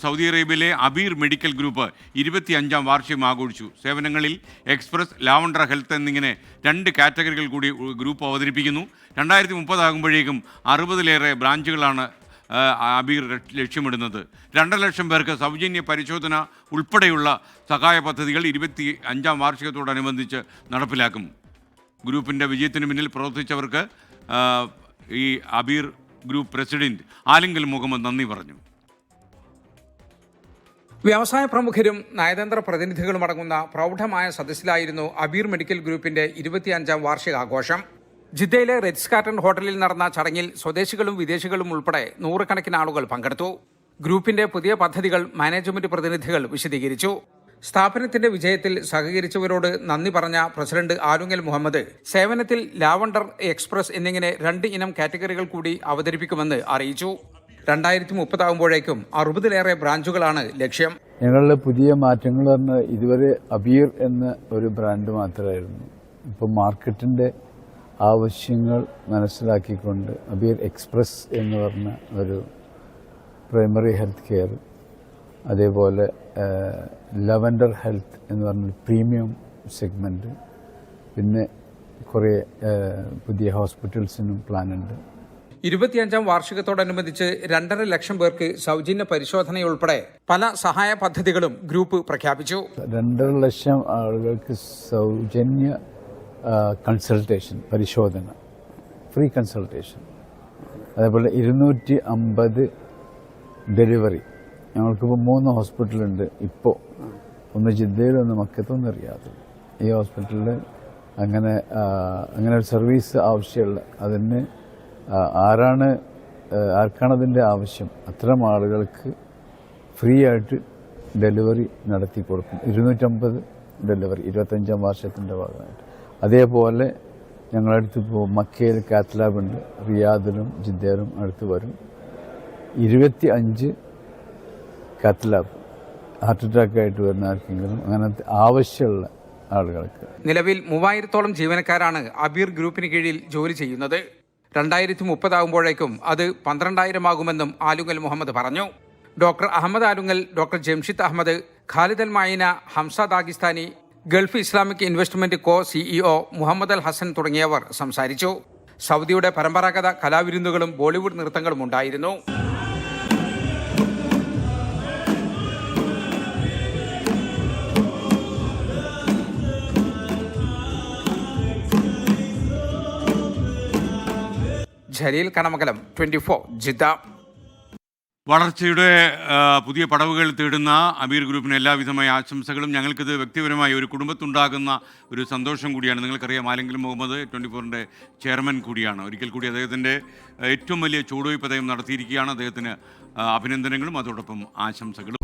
Saudi അറേബ്യയിലെ Abir medical group 25ാം വാർഷികം ആഘോഷിച്ചു. സേവനങ്ങളിൽ എക്സ്പ്രസ്, ലാവണ്ടർ ഹെൽത്ത് എന്നിങ്ങനെ 2 കാറ്റഗറികൾ കൂടി ഗ്രൂപ്പ് അവതരിപ്പിക്കുന്നു. 2030 ആകുമ്പോഴേക്കും 60ലേറെ ബ്രാഞ്ചുകളാണ് അബീർ ലക്ഷ്യമിടുന്നത്. 2.5 ലക്ഷം പേർക്ക് സൗജന്യ പരിശോധന ഉൾപ്പെടെയുള്ള സഹായ പദ്ധതികൾ 25ാം വാർഷികത്തോടനുബന്ധിച്ച് നടപ്പിലാക്കും. ഗ്രൂപ്പിൻ്റെ വിജയത്തിന് പിന്നിൽ പ്രവർത്തിച്ചവർക്ക് ഈ അബീർ ഗ്രൂപ്പ് പ്രസിഡന്റ് ആലിംഗൽ മുഹമ്മദ് നന്ദി പറഞ്ഞു. വ്യവസായ പ്രമുഖരും നയതന്ത്ര പ്രതിനിധികളും അടങ്ങുന്ന പ്രൗഢമായ സദസ്സിലായിരുന്നു അബീർ മെഡിക്കൽ ഗ്രൂപ്പിന്റെ 25ാം വാർഷികാഘോഷം. ജിദ്ദയിലെ റിറ്റ്സ് കാർട്ടൺ ഹോട്ടലിൽ നടന്ന ചടങ്ങിൽ സ്വദേശികളും വിദേശികളും ഉൾപ്പെടെ നൂറുകണക്കിന് ആളുകൾ പങ്കെടുത്തു. ഗ്രൂപ്പിന്റെ പുതിയ പദ്ധതികൾ മാനേജ്മെന്റ് പ്രതിനിധികൾ വിശദീകരിച്ചു. സ്ഥാപനത്തിന്റെ വിജയത്തിൽ സഹകരിച്ചവരോട് നന്ദി പറഞ്ഞ പ്രസിഡന്റ് ആലുങ്ങൽ മുഹമ്മദ് സേവനത്തിൽ ലാവണ്ടർ, എക്സ്പ്രസ് എന്നിങ്ങനെ 2 ഇനം കാറ്റഗറികൾ കൂടി അവതരിപ്പിക്കുമെന്ന് അറിയിച്ചു. 2030 ആകുമ്പോഴേക്കും 60ലേറെ ബ്രാഞ്ചുകളാണ് ലക്ഷ്യം. ഞങ്ങളുടെ പുതിയ മാറ്റങ്ങൾ പറഞ്ഞാൽ ഇതുവരെ അബീർ എന്ന ഒരു ബ്രാൻഡ് മാത്രമായിരുന്നു. ഇപ്പോൾ മാർക്കറ്റിന്റെ ആവശ്യങ്ങൾ മനസ്സിലാക്കിക്കൊണ്ട് അബീർ എക്സ്പ്രസ് എന്ന് പറഞ്ഞ ഒരു പ്രൈമറി ഹെൽത്ത് കെയർ, അതേപോലെ ലവൻഡർ ഹെൽത്ത് എന്ന് പറഞ്ഞൊരു പ്രീമിയം സെഗ്മെന്റ്, പിന്നെ കുറേ പുതിയ ഹോസ്പിറ്റൽസിനും പ്ലാനുണ്ട്. 25ാം വാർഷികത്തോടനുബന്ധിച്ച് 2.5 ലക്ഷം പേർക്ക് സൗജന്യ പരിശോധനയുൾപ്പെടെ പല സഹായ പദ്ധതികളും ഗ്രൂപ്പ് പ്രഖ്യാപിച്ചു. 2.5 ലക്ഷം ആളുകൾക്ക് സൗജന്യ കൺസൾട്ടേഷൻ, പരിശോധന, ഫ്രീ കൺസൾട്ടേഷൻ, അതേപോലെ 250 ഡെലിവറി. ഞങ്ങൾക്കിപ്പോൾ 3 ഹോസ്പിറ്റലുണ്ട്. ഇപ്പോൾ ഒന്ന് ജിദ്ദയിലും ഒന്ന് മക്കത്തും ഒന്ന് റിയാദിലും. ഈ ഹോസ്പിറ്റലിൽ അങ്ങനെ ഒരു സർവീസ് ആവശ്യമുള്ള, അതിന് ആർക്കാണതിൻ്റെ ആവശ്യം അത്തരം ആളുകൾക്ക് ഫ്രീ ആയിട്ട് ഡെലിവറി നടത്തി കൊടുക്കും. 250 ഡെലിവറി 25ാം വാർഷികത്തിൻ്റെ ഭാഗമായിട്ട്. അതേപോലെ ഞങ്ങളടുത്ത് ഇപ്പോൾ മക്കയിൽ കാത്ത് ലാബ് ഉണ്ട്, റിയാദിലും ജിദ്ദയിലും അടുത്ത് വരും. 25 കാത്ത് ലാബ് ഹാർട്ട് അറ്റാക്ക് ആയിട്ട് വരുന്ന ആർക്കെങ്കിലും അങ്ങനത്തെ ആവശ്യമുള്ള ആളുകൾക്ക്. നിലവിൽ 3000-ഓളം ജീവനക്കാരാണ് അബീർ ഗ്രൂപ്പിന് കീഴിൽ ജോലി ചെയ്യുന്നത്. 2030 ആകുമ്പോഴേക്കും അത് 12,000 ആകുമെന്നും ആലുങ്ങൽ മുഹമ്മദ് പറഞ്ഞു. Doctor Ahmed Alungal, doctor Jamshid Ahmed, Khalid Al Maina, Hamza Daghistani, gulf Islamic investment CEO Muhammad Al Hasan തുടങ്ങിയവർ സംസാരിച്ചു. സൗദിയുടെ പരമ്പരാഗത കലാവിരുന്നുകളും ബോളിവുഡ് നൃത്തങ്ങളും ഉണ്ടായിരുന്നു. ജലീൽ കണമകലം, 24 ജിദ്ദ. വളർച്ചയുടെ പുതിയ പടവുകൾ തേടുന്ന അബീർ ഗ്രൂപ്പിന് എല്ലാവിധമായ ആശംസകളും. ഞങ്ങൾക്കിത് വ്യക്തിപരമായി ഒരു കുടുംബത്തുണ്ടാകുന്ന ഒരു സന്തോഷം കൂടിയാണ്. നിങ്ങൾക്കറിയാം, ആലിംഗൽ മുഹമ്മദ് 24ൻ്റെ ചെയർമാൻ കൂടിയാണ്. ഒരിക്കൽ കൂടി അദ്ദേഹത്തിൻ്റെ ഏറ്റവും വലിയ ചുവടുവയ്പ് അദ്ദേഹം നടത്തിയിരിക്കുകയാണ്. അദ്ദേഹത്തിന് അഭിനന്ദനങ്ങളും അതോടൊപ്പം ആശംസകളും.